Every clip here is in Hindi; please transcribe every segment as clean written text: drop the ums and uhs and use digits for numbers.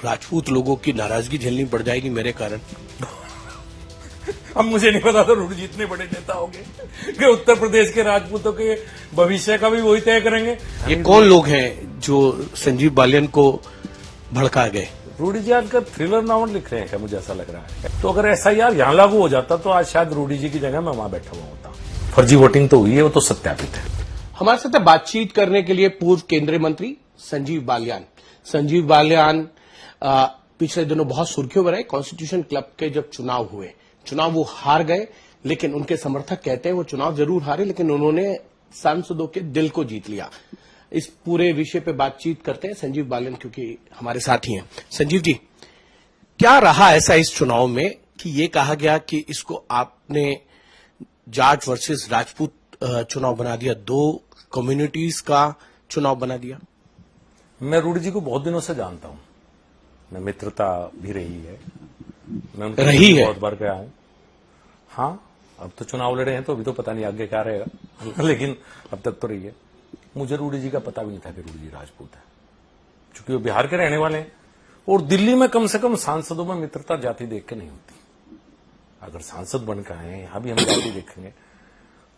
राजपूत लोगों की नाराजगी झेलनी पड़ जाएगी मेरे कारण। अब मुझे नहीं पता था रूडी जी इतने बड़े नेता होंगे कि उत्तर प्रदेश के राजपूतों के भविष्य का भी वही तय करेंगे। ये कौन लोग हैं जो संजीव बालियान को भड़का गए? रूडी जी आजकल थ्रिलर नॉवल लिख रहे हैं क्या, मुझे ऐसा लग रहा है। तो अगर ऐसा यार यहाँ लागू हो जाता तो आज शायद रूडी जी की जगह मैं वहां बैठा हुआ होता। फर्जी वोटिंग तो हुई है, वो तो सत्यापित है। हमारे साथ बातचीत करने के लिए पूर्व केंद्रीय मंत्री संजीव बालियान। संजीव बालियान पिछले दिनों बहुत सुर्खियों में रहे। कॉन्स्टिट्यूशन क्लब के जब चुनाव हुए, चुनाव वो हार गए, लेकिन उनके समर्थक कहते हैं वो चुनाव जरूर हारे लेकिन उन्होंने सांसदों के दिल को जीत लिया। इस पूरे विषय पे बातचीत करते हैं संजीव बालियान, क्योंकि हमारे साथ ही हैं। संजीव जी, क्या रहा ऐसा इस चुनाव में कि ये कहा गया कि इसको आपने जाट वर्सेस राजपूत चुनाव बना दिया, दो कम्युनिटीज का चुनाव बना दिया? मैं रूडी जी को बहुत दिनों से जानता हूं, मैं मित्रता भी रही है, मैं उनके रही है बहुत बार गया हूं। हाँ, अब तो चुनाव लड़े हैं तो अभी तो पता नहीं आगे क्या रहेगा लेकिन अब तक तो रही है। मुझे रूडी जी का पता भी नहीं था कि रूडी जी राजपूत है, क्योंकि वो बिहार के रहने वाले हैं। और दिल्ली में कम से कम सांसदों में मित्रता जाति देख के नहीं होती। अगर सांसद बनकर आए, यहां भी हम जाति देखेंगे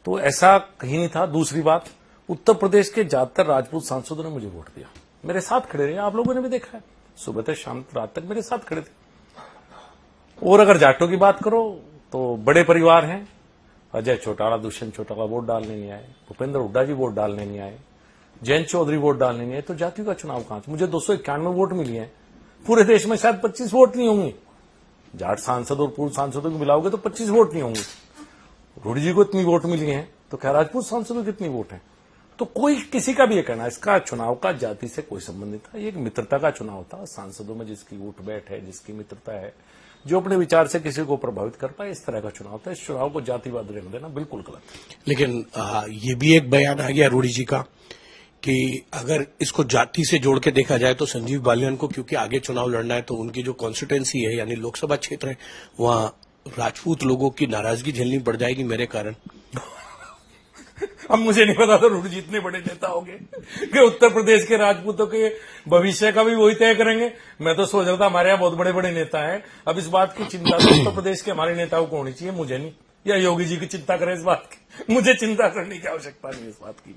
तो ऐसा कहीं नहीं था। दूसरी बात, उत्तर प्रदेश के ज्यादातर राजपूत सांसदों ने मुझे वोट दिया, मेरे साथ खड़े रहे। आप लोगों ने भी देखा है, सुबह से शाम रात तक मेरे साथ खड़े थे। और अगर जाटों की बात करो तो बड़े परिवार हैं। अजय चौटाला, दुष्यंत चौटाला वोट डालने नहीं आए, भूपेंद्र हुड्डा जी वोट डालने नहीं आए, जयंत चौधरी वोट डालने नहीं आए, तो जातियों का चुनाव कहां से? मुझे 291 वोट मिली है। पूरे देश में शायद 25 वोट नहीं होंगे। जाट सांसद और पूर्व सांसदों को मिलाओगे तो 25 वोट नहीं होंगे। रूडी जी को इतनी वोट मिली है तो क्या राजपूत सांसदों को कितनी वोट है? तो कोई किसी का भी ये कहना, इसका चुनाव का जाति से कोई संबंध नहीं था। ये एक मित्रता का चुनाव था। सांसदों में जिसकी उठ बैठ है, जिसकी मित्रता है, जो अपने विचार से किसी को प्रभावित कर पाए, इस तरह का चुनाव था। इस चुनाव को जातिवाद रहने देना बिल्कुल गलत है। लेकिन ये भी एक बयान आ गया रूडी जी का कि अगर इसको जाति से जोड़ के देखा जाए तो संजीव बालियान को, क्योंकि आगे चुनाव लड़ना है, तो उनकी जो कॉन्स्टिट्यूएंसी है यानी लोकसभा क्षेत्र है, वहां राजपूत लोगों की नाराजगी झेलनी पड़ जाएगी मेरे कारण। अब मुझे नहीं पता था रूडी जी इतने बड़े नेता होंगे कि उत्तर प्रदेश के राजपूतों के भविष्य का भी वही तय करेंगे। मैं तो सोच रहा था हमारे यहाँ बहुत बड़े बड़े नेता हैं। अब इस बात की चिंता तो उत्तर प्रदेश के हमारे नेताओं को होनी चाहिए, मुझे नहीं। या योगी जी की चिंता करें इस बात की, मुझे चिंता करने की आवश्यकता नहीं इस बात की।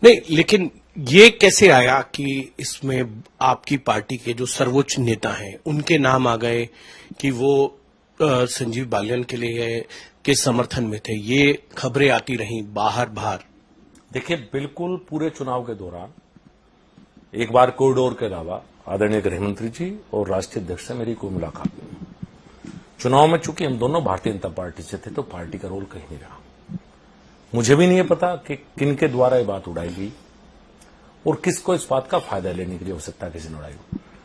नहीं, लेकिन ये कैसे आया कि इसमें आपकी पार्टी के जो सर्वोच्च नेता हैं उनके नाम आ गए कि वो संजीव बालियान के लिए के समर्थन में थे? ये खबरें आती रहीं बाहर। देखिए, बिल्कुल पूरे चुनाव के दौरान एक बार कॉरिडोर के अलावा आदरणीय गृहमंत्री जी और राष्ट्रीय अध्यक्ष से मेरी कोई मुलाकात नहीं। चुनाव में चूंकि हम दोनों भारतीय जनता पार्टी से थे तो पार्टी का रोल कहीं नहीं रहा। मुझे भी नहीं है पता कि किन के द्वारा ये बात उड़ाई गई और किसको इस बात का फायदा लेने की आवश्यकता किसी ने उड़ाई।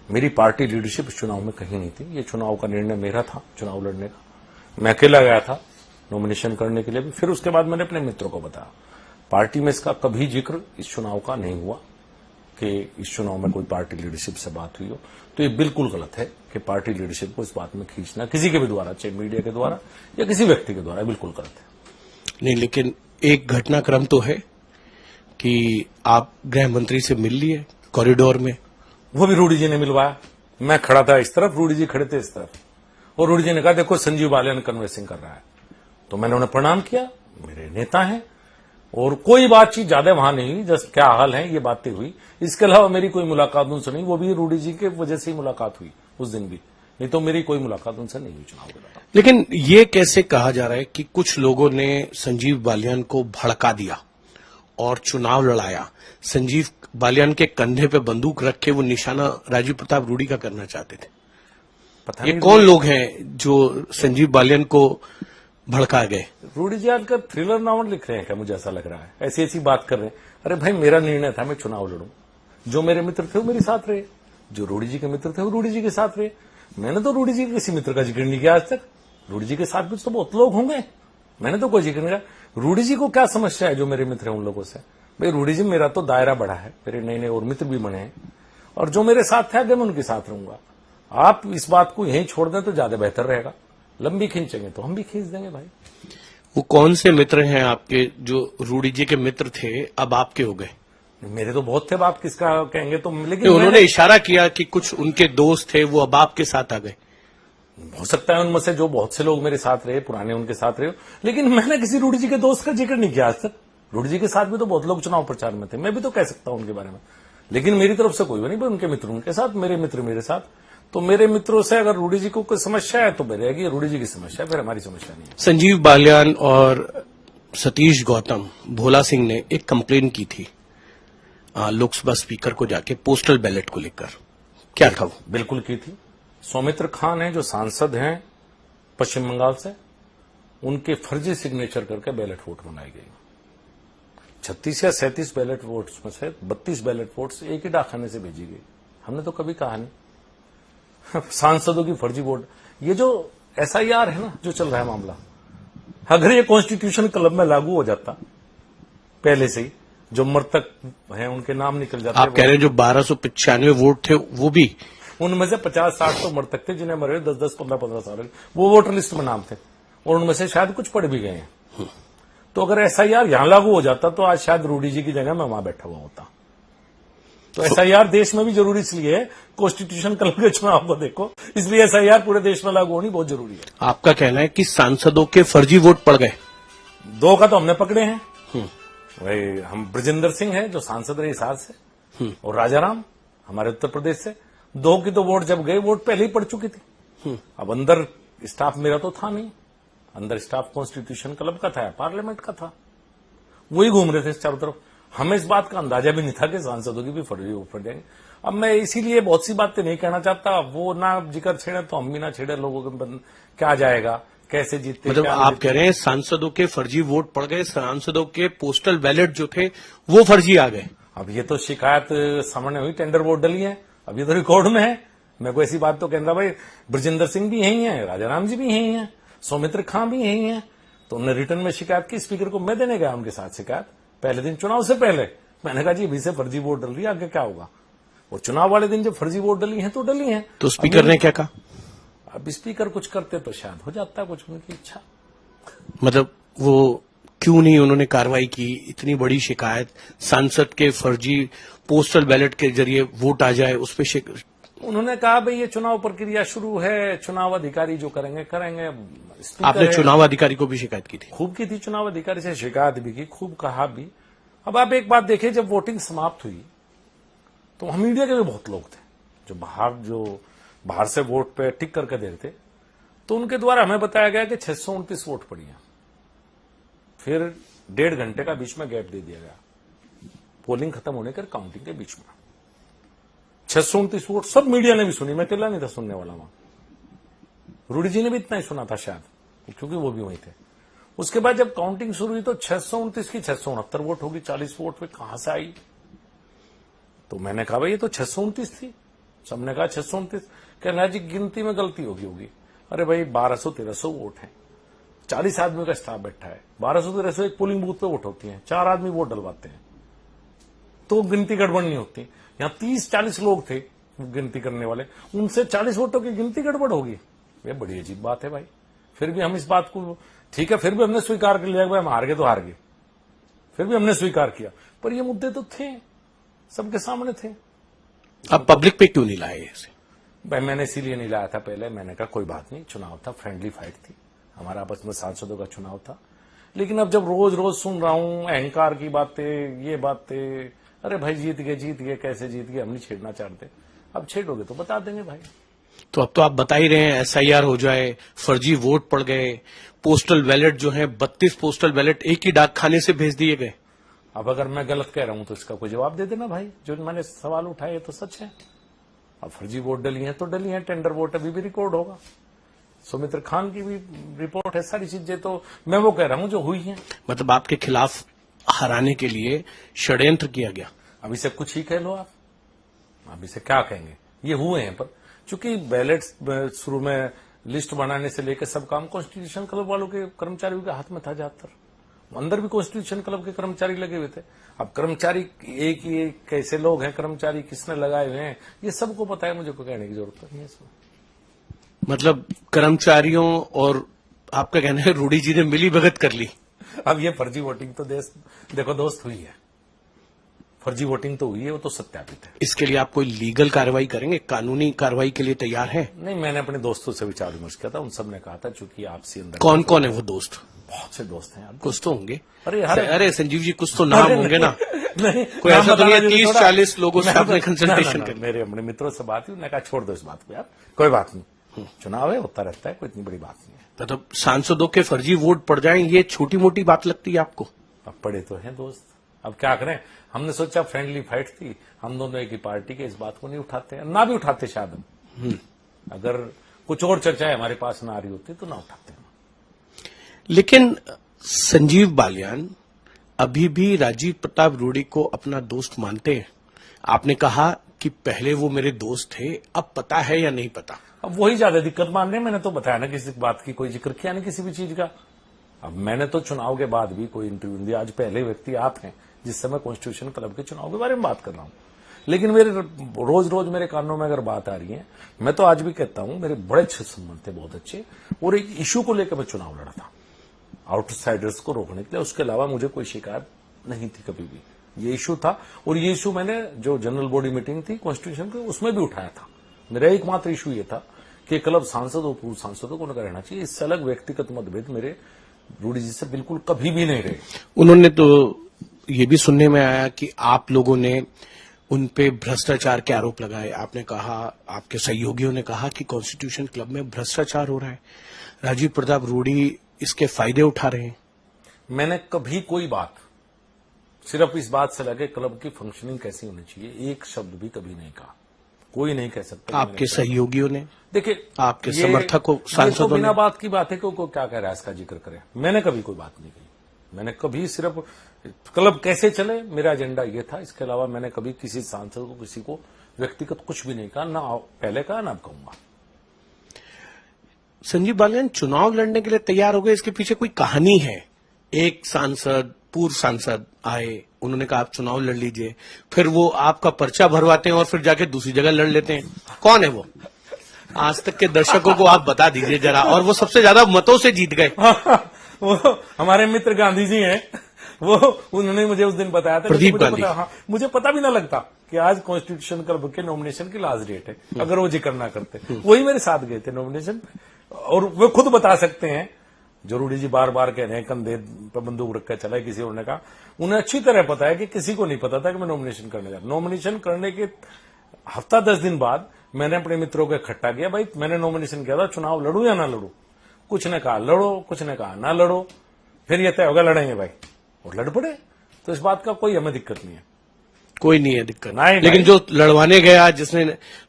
मेरी पार्टी लीडरशिप इस चुनाव में कहीं नहीं थी। ये चुनाव का निर्णय मेरा था, चुनाव लड़ने का। मैं अकेला गया था नॉमिनेशन करने के लिए भी। फिर उसके बाद मैंने अपने मित्रों को बताया। पार्टी में इसका कभी जिक्र इस चुनाव का नहीं हुआ कि इस चुनाव में कोई पार्टी लीडरशिप से बात हुई हो। तो ये बिल्कुल गलत है कि पार्टी लीडरशिप को इस बात में खींचना किसी के भी द्वारा, चाहे मीडिया के द्वारा या किसी व्यक्ति के द्वारा, बिल्कुल गलत है। नहीं, लेकिन एक घटनाक्रम तो है कि आप गृह मंत्री से मिल लिए कॉरिडोर में। वो भी रूडी जी ने मिलवाया। मैं खड़ा था इस तरफ, रूडी जी खड़े थे इस तरफ, और रूडी जी ने कहा देखो संजीव बालियान कन्वेंसिंग कर रहा है। तो मैंने उन्हें प्रणाम किया, मेरे नेता हैं, और कोई बातचीत ज्यादा वहां नहीं हुई। जस्ट क्या हाल है ये बातें हुई। इसके अलावा मेरी कोई मुलाकात उनसे नहीं। वो भी रूडी जी के वजह से ही मुलाकात हुई उस दिन भी, नहीं तो मेरी कोई मुलाकात उनसे नहीं हुई चुनाव के दौरान। लेकिन ये कैसे कहा जा रहा है कि कुछ लोगों ने संजीव बालियान को भड़का दिया और चुनाव लड़ाया? संजीव बालियान के कंधे पे बंदूक रख के वो निशाना राजीव प्रताप रूडी का करना चाहते थे। पता ये नहीं कौन लोग हैं जो संजीव बालियान को भड़का गए? रूडी जी आजकल थ्रिलर नॉवल लिख रहे हैं क्या, मुझे ऐसा लग रहा है। ऐसी ऐसी बात कर रहे हैं। अरे भाई, मेरा निर्णय था मैं चुनाव लड़ूं। जो मेरे मित्र थे वो मेरे साथ रहे, जो रूडी जी के मित्र थे वो रूडी जी के साथ रहे। मैंने तो रूडी जी के किसी मित्र का जिक्र नहीं किया आज तक। रूडी जी के साथ भी तो बहुत लोग होंगे, मैंने तो कोई जिक्र नहीं किया। रूडी जी को क्या समस्या है जो मेरे मित्र हैं उन लोगों से? भाई रूडी जी, मेरा तो दायरा बढ़ा है, मेरे नए नए और मित्र भी बने हैं, और जो मेरे साथ थे आगे मैं उनके साथ रहूंगा। आप इस बात को यहीं छोड़ दें तो ज्यादा बेहतर रहेगा। लंबी खींचेंगे तो हम भी खींच देंगे भाई। वो कौन से मित्र हैं आपके जो रूडी जी के मित्र थे अब आपके हो गए? मेरे तो बहुत थे, अब आप किसका कहेंगे तो, लेकिन उन्होंने इशारा किया कि कुछ उनके दोस्त थे वो अब आपके साथ आ गए। हो सकता है उनमें से जो बहुत से लोग मेरे साथ रहे पुराने उनके साथ रहे, लेकिन मैंने किसी रूडी जी के दोस्त का जिक्र नहीं किया आज तक। रूडी जी के साथ भी तो बहुत लोग चुनाव प्रचार में थे, मैं भी तो कह सकता हूं उनके बारे में, लेकिन मेरी तरफ से कोई भी नहीं। उनके मित्र उनके साथ, मेरे मित्र मेरे साथ। तो मेरे मित्रों से अगर रूडी जी को कोई समस्या है तो रहेगी, रूडी जी की समस्या है, फिर हमारी समस्या नहीं है। संजीव बालियान और सतीश गौतम, भोला सिंह ने एक कंप्लेन की थी लोकसभा स्पीकर को जाके पोस्टल बैलेट को लेकर, क्या था वो? बिल्कुल की थी। सौमित्र खान है जो सांसद हैं पश्चिम बंगाल से, उनके फर्जी सिग्नेचर करके बैलेट वोट बनाई गई। 36 या 37 बैलेट वोट्स में से 32 बैलेट वोट्स एक ही डाकखाने से भेजी गई। हमने तो कभी कहा नहीं सांसदों की फर्जी वोट। ये जो SIR है ना, जो चल रहा है मामला, अगर ये कॉन्स्टिट्यूशन क्लब में लागू हो जाता पहले से ही, जो मृतक हैं उनके नाम निकल जाते। आप कह रहे हैं जो 1295 वोट थे वो भी, उनमें से 50-60 तो मृतक थे जिन्हें मरे 10-10, 15-15 साल, वो वोटर लिस्ट में नाम थे, और उनमें से शायद कुछ पड़ भी गए हैं। तो अगर SIR यहां लागू हो जाता तो आज शायद रूडी जी की जगह मैं वहां बैठा हुआ होता। तो SIR देश में भी जरूरी इसलिए है, कॉन्स्टिट्यूशन क्लब के चुनाव को देखो, इसलिए SIR पूरे देश में लागू होनी बहुत जरूरी है। आपका कहना है कि सांसदों के फर्जी वोट पड़ गए? 2 का तो हमने पकड़े हैं। भाई हम ब्रजेंद्र सिंह है जो सांसद रहे हिसार से, और राजाराम हमारे उत्तर प्रदेश से। 2 की तो वोट जब गए, वोट पहले ही पड़ चुकी थी। अब अंदर स्टाफ मेरा तो था नहीं, अंदर स्टाफ कॉन्स्टिट्यूशन क्लब का था, पार्लियामेंट का था, वही घूम रहे थे चारों तरफ। हमें इस बात का अंदाजा भी नहीं था कि सांसदों की भी फर्जी वोट पड़ जाएंगे। अब मैं इसीलिए बहुत सी बातें नहीं कहना चाहता, वो ना जिक्र छेड़े तो हम भी ना छेड़े, लोगों के क्या जाएगा, कैसे जीतते। मतलब आप कह रहे हैं सांसदों के फर्जी वोट पड़ गए, सांसदों के पोस्टल बैलेट जो थे वो फर्जी आ गए। अब ये तो शिकायत सामने हुई, टेंडर वोट डली है, अब ये तो रिकॉर्ड में है। मैं कोई ऐसी बात तो कहता भाई, ब्रजेंद्र सिंह भी यही है, राजाराम जी भी यही है, सौमित्र खान भी यही है। तो उन्होंने रिटर्न में शिकायत की, स्पीकर को मैं देने गया उनके साथ शिकायत, पहले दिन चुनाव से पहले। मैंने कहा जी अभी से फर्जी वोट डल रही है, आगे क्या होगा। और चुनाव वाले दिन जब फर्जी वोट डली है तो डली है। तो स्पीकर ने क्या कहा? अब स्पीकर कुछ करते तो शायद हो जाता है, कुछ उनकी इच्छा। मतलब वो क्यों नहीं उन्होंने कार्रवाई की? इतनी बड़ी शिकायत, सांसद के फर्जी पोस्टल बैलेट के जरिए वोट आ जाए, उस पर उन्होंने कहा भाई ये चुनाव प्रक्रिया शुरू है, चुनाव अधिकारी जो करेंगे करेंगे। आपने चुनाव अधिकारी को भी शिकायत की थी? खूब की थी, चुनाव अधिकारी से शिकायत भी की, खूब कहा भी। अब आप एक बात देखिए, जब वोटिंग समाप्त हुई तो हम मीडिया के भी बहुत लोग थे जो बाहर से वोट पे टिक करके दे रहे थे, तो उनके द्वारा हमें बताया गया कि 629 वोट पड़ी हैं। फिर 1.5 घंटे का बीच में गैप दे दिया गया पोलिंग खत्म होने के काउंटिंग के बीच में। 629 वोट सब मीडिया ने भी सुनी, मैं अकेला नहीं था सुनने वाला वहां। रूडी जी ने भी इतना ही सुना था शायद, क्योंकि वो भी वहीं थे। उसके बाद जब काउंटिंग शुरू हुई तो 629 की 669 वोट होगी, 40 वोट पे कहां से आई। तो मैंने कहा भाई ये तो 629 थी। सबने कहा 629, कहना जी गिनती में गलती होगी। अरे भाई 1200-1300 वोट है, 40 आदमी का स्टाफ बैठा है, 1200-1300 एक पोलिंग बूथ पे वोट होती है, 4 आदमी वोट डलवाते हैं, तो गिनती गड़बड़ नहीं होती। यहां 30-40 लोग थे गिनती करने वाले, उनसे 40 वोटों की गिनती गड़बड़ होगी, ये बड़ी अजीब बात है भाई। फिर भी हम इस बात को, ठीक है, फिर भी हमने स्वीकार कर लिया भाई हम हार गए तो हार गए, फिर भी हमने स्वीकार किया। पर ये मुद्दे तो थे, सबके सामने थे। अब पब्लिक पे क्यों नहीं लाए इसे? भाई मैंने इसीलिए नहीं लाया था पहले, मैंने कहा कोई बात नहीं, चुनाव था, फ्रेंडली फाइट थी, हमारा आपस में सांसदों का चुनाव था। लेकिन अब जब रोज रोज सुन रहा हूं अहंकार की बातें, ये बातें, अरे भाई जीत गए, कैसे जीत गए, हम नहीं छेड़ना चाहते। अब छेड़ोगे तो बता देंगे भाई। तो अब तो आप बता ही रहे हैं SIR हो जाए, फर्जी वोट पड़ गए, पोस्टल बैलेट जो है 32 पोस्टल बैलेट एक ही डाक खाने से भेज दिए गए। अब अगर मैं गलत कह रहा हूं तो इसका कोई जवाब दे देना भाई, जो मैंने सवाल उठाए तो सच है। अब फर्जी वोट डली है तो डली है, टेंडर वोट अभी भी रिकॉर्ड होगा, सौमित्र खान की भी रिपोर्ट है, सारी चीजें तो मैं वो कह रहा हूं जो हुई है। मतलब आपके खिलाफ हराने के लिए षड्यंत्र किया गया। अभी से कुछ ही कह लो आप, अभी से क्या कहेंगे, ये हुए हैं। पर चूंकि बैलेट शुरू में लिस्ट बनाने से लेकर सब काम कॉन्स्टिट्यूशन क्लब वालों के कर्मचारियों के हाथ में था ज्यादातर, अंदर भी कॉन्स्टिट्यूशन क्लब के कर्मचारी लगे हुए थे। अब कर्मचारी एक ही कैसे लोग हैं, कर्मचारी किसने लगाए हुए हैं, ये सबको पता है, मुझे कोई कहने की जरूरत नहीं है इसमें। मतलब कर्मचारियों और आपका कहना है रूडी जी ने मिली भगत कर ली। अब ये फर्जी वोटिंग तो देखो दोस्त हुई है, फर्जी वोटिंग तो हुई है, वो तो सत्यापित है। इसके लिए आप कोई लीगल कार्रवाई करेंगे, कानूनी कार्रवाई के लिए तैयार है? नहीं, मैंने अपने दोस्तों से विचार विमर्श किया था, उन सब ने कहा था चूंकि आपसी अंदर कौन कौन है वो दोस्त? बहुत से दोस्त हैं यार। कुछ तो होंगे। अरे अरे संजीव जी, कुछ तो नाम होंगे ना? नहीं, कोई ऐसा तो नहीं है नाम बताना 30-40 लोगों से मैं आपने तो- कंसल्टेशन ना, कर? मेरे अपने मित्रों से बात हुई, उन्होंने कहा छोड़ दो इस बात को यार, कोई बात नहीं, चुनाव है, होता रहता है, कोई इतनी बड़ी बात नहीं है। मतलब सांसदों के फर्जी वोट पड़ जाएं, ये छोटी मोटी बात लगती है आपको? अब पड़े तो हैं दोस्त, अब क्या करें। हमने सोचा फ्रेंडली फाइट थी, हम दोनों एक ही पार्टी के, इस बात को नहीं उठाते, ना भी उठाते शायद हम। अगर कुछ और चर्चाएं हमारे पास ना आ रही होती तो ना उठाते हम। लेकिन संजीव बालियान अभी भी राजीव प्रताप रूडी को अपना दोस्त मानते हैं। आपने कहा कि पहले वो मेरे दोस्त थे, अब पता है या नहीं पता? अब वही ज्यादा दिक्कत मान रहे हैं। मैंने तो बताया ना, किसी बात की कोई जिक्र किया नहीं किसी भी चीज का। अब मैंने तो चुनाव के बाद भी कोई इंटरव्यू दिया, आज पहले व्यक्ति आप हैं जिससे मैं कॉन्स्टिट्यूशन क्लब के चुनाव के बारे में बात कर रहा हूं। लेकिन मेरे रोज रोज मेरे कानों में अगर बात आ रही है, मैं तो आज भी कहता हूं मेरे बड़े अच्छे संबंध थे, बहुत अच्छे, और एक इश्यू को लेकर मैं चुनाव लड़ा था, आउटसाइडर्स को रोकने के लिए। उसके अलावा मुझे कोई शिकायत नहीं थी कभी भी। ये इशू था, और ये इशू मैंने जो जनरल बॉडी मीटिंग थी कॉन्स्टिट्यूशन की, उसमें भी उठाया था। मेरा एकमात्र इशू ये था कि क्लब सांसद और पूर्व सांसदों को उनका रहना चाहिए। इससे अलग व्यक्तिगत मतभेद मेरे रूडी जी से बिल्कुल कभी भी नहीं रहे। उन्होंने तो ये भी सुनने में आया कि आप लोगों ने उन पे भ्रष्टाचार के आरोप लगाए। आपने कहा, आपके सहयोगियों ने कहा कि कॉन्स्टिट्यूशन क्लब में भ्रष्टाचार हो रहा है, राजीव प्रताप रूडी इसके फायदे उठा रहे हैं। मैंने कभी कोई बात सिर्फ इस बात से लगे क्लब की फंक्शनिंग कैसी होनी चाहिए, एक शब्द भी कभी नहीं कहा। कोई नहीं कह सकता। आपके सहयोगियों ने, देखिए, आपके समर्थकों, सांसदों तो बिना ने? बात की बात है कि वो क्या कह रहा है इसका जिक्र करें। मैंने कभी कोई बात नहीं कही। मैंने कभी सिर्फ क्लब कैसे चले मेरा एजेंडा ये था। इसके अलावा मैंने कभी किसी सांसद को, किसी को व्यक्तिगत कुछ भी नहीं कहा, ना पहले कहा ना अब कहूंगा। संजीव बालियान चुनाव लड़ने के लिए तैयार हो गए, इसके पीछे कोई कहानी है? एक सांसद, पूर्व सांसद आए, उन्होंने कहा आप चुनाव लड़ लीजिए, फिर वो आपका पर्चा भरवाते हैं और फिर जाके दूसरी जगह लड़ लेते हैं। कौन है वो? आज तक के दर्शकों को आप बता दीजिए जरा। और वो सबसे ज्यादा मतों से जीत गए। वो हमारे मित्र गांधी जी हैं, वो उन्होंने मुझे उस दिन बताया था। प्रदीप गांधी। मुझे पता भी ना लगता कि आज कॉन्स्टिट्यूशन क्लब के नॉमिनेशन की लास्ट डेट है, अगर वो जिक्र ना करते। वही मेरे साथ गए थे नॉमिनेशन, और वो खुद बता सकते हैं। जो रूडी जी बार बार कह रहे हैं कंधे पर बंदूक रखकर चला है, किसी और ने कहा, उन्हें अच्छी तरह पता है कि किसी को नहीं पता था कि मैं नॉमिनेशन करने जा रहा। नॉमिनेशन करने के हफ्ता 10 दिन बाद मैंने अपने मित्रों को इकट्ठा किया, भाई मैंने नॉमिनेशन किया था, चुनाव लड़ू या ना लड़ू? कुछ ने कहा लड़ो, कुछ ने कहा ना लड़ो, फिर ये तय होगा लड़ेंगे भाई, और लड़ पड़े। तो इस बात का कोई हमें दिक्कत नहीं है, कोई नहीं है दिक्कत। नहीं, लेकिन जो लड़वाने गया, जिसने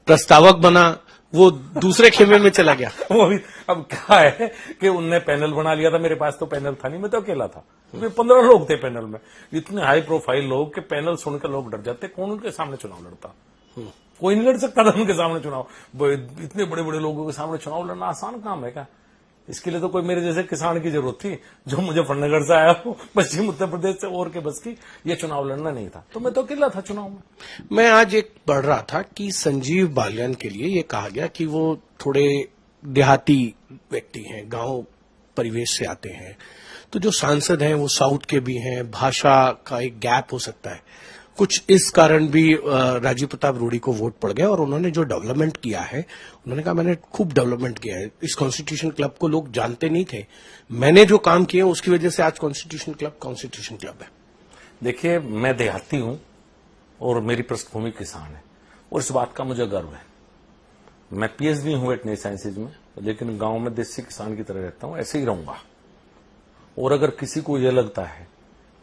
प्रस्तावक बना, वो दूसरे खेमे में चला गया। वो भी अब क्या है कि उनने पैनल बना लिया था। मेरे पास तो पैनल था नहीं, मैं तो अकेला था। 15 लोग थे पैनल में, इतने हाई प्रोफाइल लोग कि पैनल सुनकर लोग डर जाते। कौन उनके सामने चुनाव लड़ता? कोई नहीं लड़ सकता था उनके सामने चुनाव। इतने बड़े बड़े लोगों के सामने चुनाव लड़ना आसान काम है क्या? इसके लिए तो कोई मेरे जैसे किसान की जरूरत थी, जो मुजफ्फरनगर से आया हो, पश्चिम उत्तर प्रदेश से, और के बस की ये चुनाव लड़ना नहीं था। तो मैं तो अकेला था चुनाव में। मैं आज एक पढ़ रहा था कि संजीव बालियान के लिए ये कहा गया कि वो थोड़े देहाती व्यक्ति हैं, गांव परिवेश से आते हैं, तो जो सांसद हैं वो साउथ के भी हैं, भाषा का एक गैप हो सकता है। कुछ इस कारण भी राजीव प्रताप रूडी को वोट पड़ गया, और उन्होंने जो डेवलपमेंट किया है, उन्होंने कहा मैंने खूब डेवलपमेंट किया है। इस कॉन्स्टिट्यूशन क्लब को लोग जानते नहीं थे, मैंने जो काम किए उसकी वजह से आज कॉन्स्टिट्यूशन क्लब है। देखिए, मैं देहाती हूं और मेरी पृष्ठभूमि किसान है, और इस बात का मुझे गर्व है। मैं पीएचडी हूं वेटनरी साइंसेज में, लेकिन गांव में देसी किसान की तरह रहता हूं, ऐसे ही रहूंगा। और अगर किसी को यह लगता है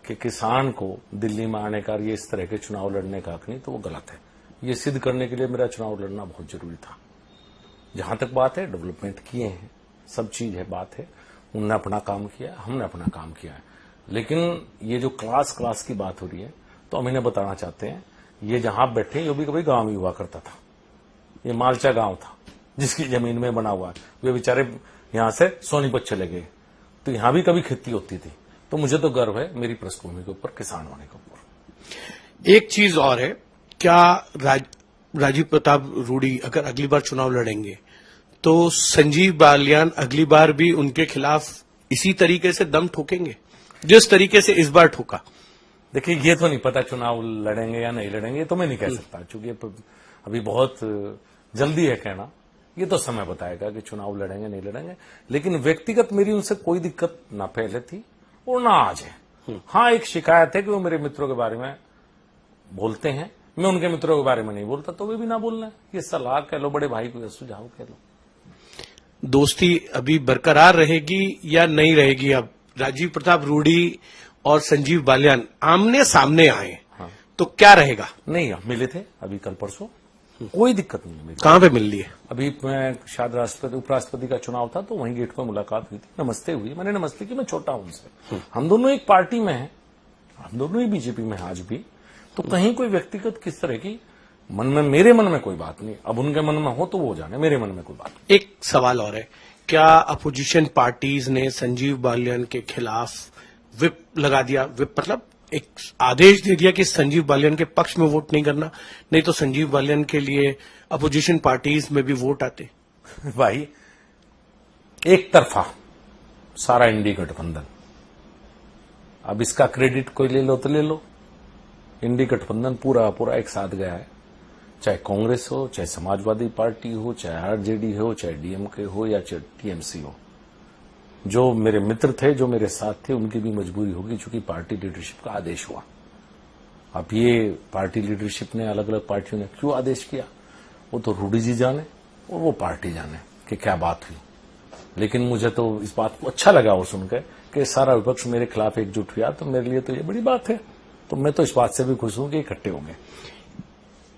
कि किसान को दिल्ली में आने का, ये इस तरह के चुनाव लड़ने का हक नहीं, तो वो गलत है। ये सिद्ध करने के लिए मेरा चुनाव लड़ना बहुत जरूरी था। जहां तक बात है, डेवलपमेंट किए हैं, सब चीज है, बात है, उनने अपना काम किया, हमने अपना काम किया है। लेकिन ये जो क्लास की बात हो रही है, तो हम इन्हें बताना चाहते हैं, ये जहां बैठे ये भी कभी गांव ही हुआ करता था। ये मालचा गांव था जिसकी जमीन में बना हुआ है। वे बेचारे यहां से सोनीपत चले गए, तो यहां भी कभी खेती होती थी। तो मुझे तो गर्व है मेरी पृष्ठभूमि के ऊपर, किसान होने के ऊपर। एक चीज और है, क्या राजीव प्रताप रूडी अगर अगली बार चुनाव लड़ेंगे तो संजीव बालियान अगली बार भी उनके खिलाफ इसी तरीके से दम ठोकेंगे जिस तरीके से इस बार ठोका? देखिए ये तो नहीं पता चुनाव लड़ेंगे या नहीं लड़ेंगे, ये तो मैं नहीं कह सकता, क्योंकि अभी बहुत जल्दी है कहना। ये तो समय बताएगा कि चुनाव लड़ेंगे नहीं लड़ेंगे। लेकिन व्यक्तिगत मेरी उनसे कोई दिक्कत ना पहले थी और ना आज है। हाँ, एक शिकायत है कि वो मेरे मित्रों के बारे में बोलते हैं, मैं उनके मित्रों के बारे में नहीं बोलता, तो वे भी ना बोलना है। ये सलाह कह लो, बड़े भाई को सुझाव कह लो। दोस्ती अभी बरकरार रहेगी या नहीं रहेगी? अब राजीव प्रताप रूडी और संजीव बालियान आमने सामने आए, हाँ। तो क्या रहेगा? नहीं, अब मिले थे अभी कल परसों, कोई दिक्कत नहीं है। कहां पे मिल ली है? अभी मैं शायद राष्ट्रपति उपराष्ट्रपति का चुनाव था, तो वहीं गेट पर मुलाकात हुई थी, नमस्ते हुई। मैंने नमस्ते की, मैं छोटा हूं उनसे, हम दोनों एक पार्टी में हैं, हम दोनों ही बीजेपी में हैं आज भी, तो कहीं कोई व्यक्तिगत किस तरह की मन में, मेरे मन में कोई बात नहीं। अब उनके मन में हो तो वो जाने, मेरे मन में कोई बात नहीं। एक सवाल और है, क्या अपोजिशन पार्टीज ने संजीव बालियान के खिलाफ विप लगा दिया? विप मतलब एक आदेश दे दिया कि संजीव बालियान के पक्ष में वोट नहीं करना, नहीं तो संजीव बालियान के लिए अपोजिशन पार्टीज में भी वोट आते। भाई, एक तरफा सारा इंडी गठबंधन, अब इसका क्रेडिट कोई ले लो तो ले लो। इंडी गठबंधन पूरा पूरा एक साथ गया है, चाहे कांग्रेस हो, चाहे समाजवादी पार्टी हो, चाहे आरजेडी हो, चाहे डीएमके हो या चाहे टीएमसी हो। जो मेरे मित्र थे, जो मेरे साथ थे, उनकी भी मजबूरी होगी, चूंकि पार्टी लीडरशिप का आदेश हुआ। अब ये पार्टी लीडरशिप ने, अलग अलग पार्टियों ने क्यों आदेश किया, वो तो रूडी जी जाने और वो पार्टी जाने कि क्या बात हुई। लेकिन मुझे तो इस बात को अच्छा लगा और सुनकर कि सारा विपक्ष मेरे खिलाफ एकजुट हुआ, तो मेरे लिए तो ये बड़ी बात है। तो मैं तो इस बात से भी खुश हूं कि इकट्ठे होंगे।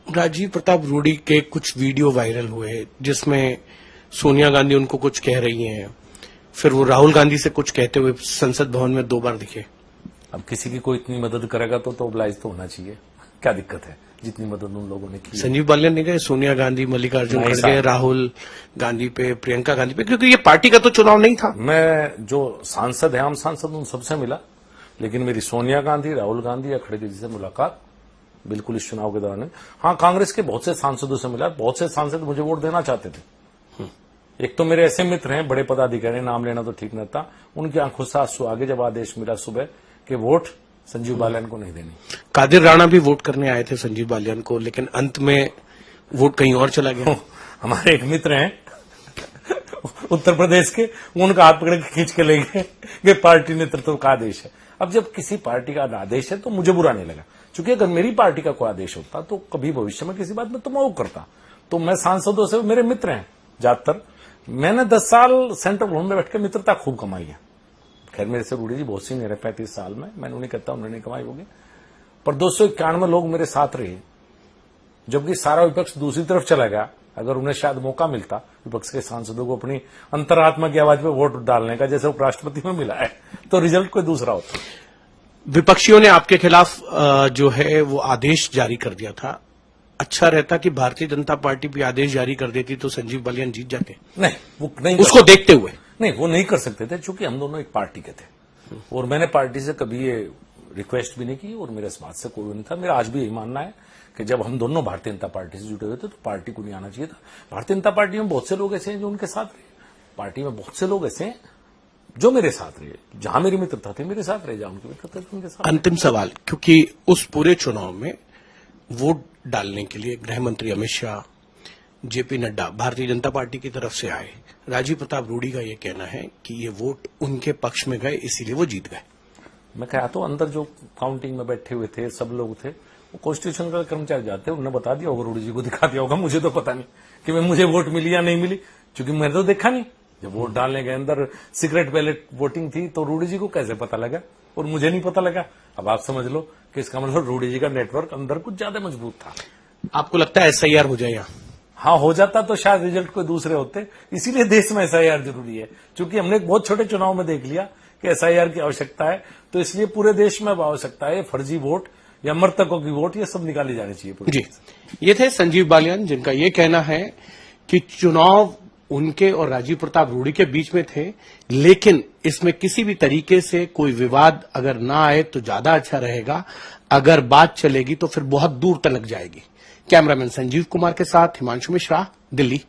राजीव प्रताप रूडी के कुछ वीडियो वायरल हुए जिसमें सोनिया गांधी उनको कुछ कह रही हैं, फिर वो राहुल गांधी से कुछ कहते हुए संसद भवन में 2 बार दिखे। अब किसी की कोई इतनी मदद करेगा तो ऑब्लाइज तो होना चाहिए, क्या दिक्कत है, जितनी मदद उन लोगों ने की। संजीव बालियान नहीं गए, सोनिया गांधी, मल्लिकार्जुन खड़गे, राहुल गांधी पे, प्रियंका गांधी पे, क्योंकि ये पार्टी का तो चुनाव नहीं था। मैं जो सांसद है, आम सांसद, उन सबसे मिला, लेकिन मेरी सोनिया गांधी, राहुल गांधी या खड़गे जी से मुलाकात बिल्कुल इस चुनाव के दौरान। हाँ, कांग्रेस के बहुत से सांसदों से मिला, बहुत से सांसद मुझे वोट देना चाहते थे। एक तो मेरे ऐसे मित्र हैं, बड़े पदाधिकारी, नाम लेना तो ठीक न था, उनकी आंखों से आंसू आगे जब आदेश मिला सुबह कि वोट संजीव बालियान को नहीं देनी। कादिर राणा भी वोट करने आए थे संजीव बालियान को, लेकिन अंत में वोट कहीं और चला गया। हमारे एक मित्र हैं उत्तर प्रदेश के, उनका हाथ पकड़ के खींच के ले गए कि पार्टी नेतृत्व का आदेश है। अब जब किसी पार्टी का आदेश है तो मुझे बुरा नहीं लगा, क्योंकि अगर मेरी पार्टी का कोई आदेश होता तो कभी भविष्य में किसी बात में तो मैं वो करता। तो मैं सांसदों से, मेरे मित्र हैं ज्यादातर, मैंने 10 साल सेंट्रल भवन में बैठ के मित्रता खूब कमाई है। खैर मेरे से रूडी जी बहुत सीनियर है, 35 साल में, मैंने उन्हें कहता उन्होंने नहीं कमाई होगी, पर 291 लोग मेरे साथ रहे, जबकि सारा विपक्ष दूसरी तरफ चला गया। अगर उन्हें शायद मौका मिलता विपक्ष के सांसदों को अपनी अंतरात्मा की आवाज पे वोट डालने का, जैसे उपराष्ट्रपति में मिला है, तो रिजल्ट कोई दूसरा होता। विपक्षियों ने आपके खिलाफ जो है वो आदेश जारी कर दिया था। अच्छा रहता कि भारतीय जनता पार्टी भी आदेश जारी कर देती तो संजीव बालियान जीत जाते। नहीं, वो नहीं, उसको देखते हुए नहीं, वो नहीं कर सकते थे, क्योंकि हम दोनों एक पार्टी के थे और मैंने पार्टी से कभी ये रिक्वेस्ट भी नहीं की और मेरे इस बात से कोई नहीं था। मेरा आज भी यही मानना है कि जब हम दोनों भारतीय जनता पार्टी से जुड़े हुए थे तो पार्टी को नहीं आना चाहिए था। भारतीय जनता पार्टी में बहुत से लोग ऐसे हैं जो उनके साथ रहे, पार्टी में बहुत से लोग ऐसे हैं जो मेरे साथ रहे, जहां मेरी मित्रता थी मेरे साथ रहे, जहां उनकी मित्रता थी उनके साथ। अंतिम सवाल, क्योंकि उस पूरे चुनाव में वोट डालने के लिए गृह मंत्री अमित शाह, जेपी नड्डा भारतीय जनता पार्टी की तरफ से आए। राजीव प्रताप रूडी का यह कहना है कि ये वोट उनके पक्ष में गए, इसीलिए वो जीत गए। मैं कहा तो अंदर जो काउंटिंग में बैठे हुए थे सब लोग थे, वो कॉन्स्टिट्यूशन का कर्मचारी जाते, उन्होंने बता दिया होगा, रूडी जी को दिखा दिया होगा, मुझे तो पता नहीं कि मुझे वोट मिली या नहीं मिली, क्योंकि मैंने तो देखा नहीं। जब वोट डालने के अंदर सीक्रेट बैलेट वोटिंग थी तो रूडी जी को कैसे पता लगा और मुझे नहीं पता लगा। अब आप समझ लो कि इसका मतलब रूडी जी का नेटवर्क अंदर कुछ ज्यादा मजबूत था। आपको लगता है SIR हो जाए यहाँ? हाँ, हो जाता तो शायद रिजल्ट कोई दूसरे होते, इसीलिए देश में SIR जरूरी है, क्योंकि हमने एक बहुत छोटे चुनाव में देख लिया कि SIR की आवश्यकता है, तो इसलिए पूरे देश में अब आवश्यकता है फर्जी वोट या मृतकों की वोट, ये सब निकाली जानी चाहिए। जी, ये थे संजीव बालियान, जिनका ये कहना है कि चुनाव उनके और राजीव प्रताप रूडी के बीच में थे, लेकिन इसमें किसी भी तरीके से कोई विवाद अगर ना आए तो ज्यादा अच्छा रहेगा, अगर बात चलेगी तो फिर बहुत दूर तक जाएगी। कैमरामैन संजीव कुमार के साथ हिमांशु मिश्रा, दिल्ली।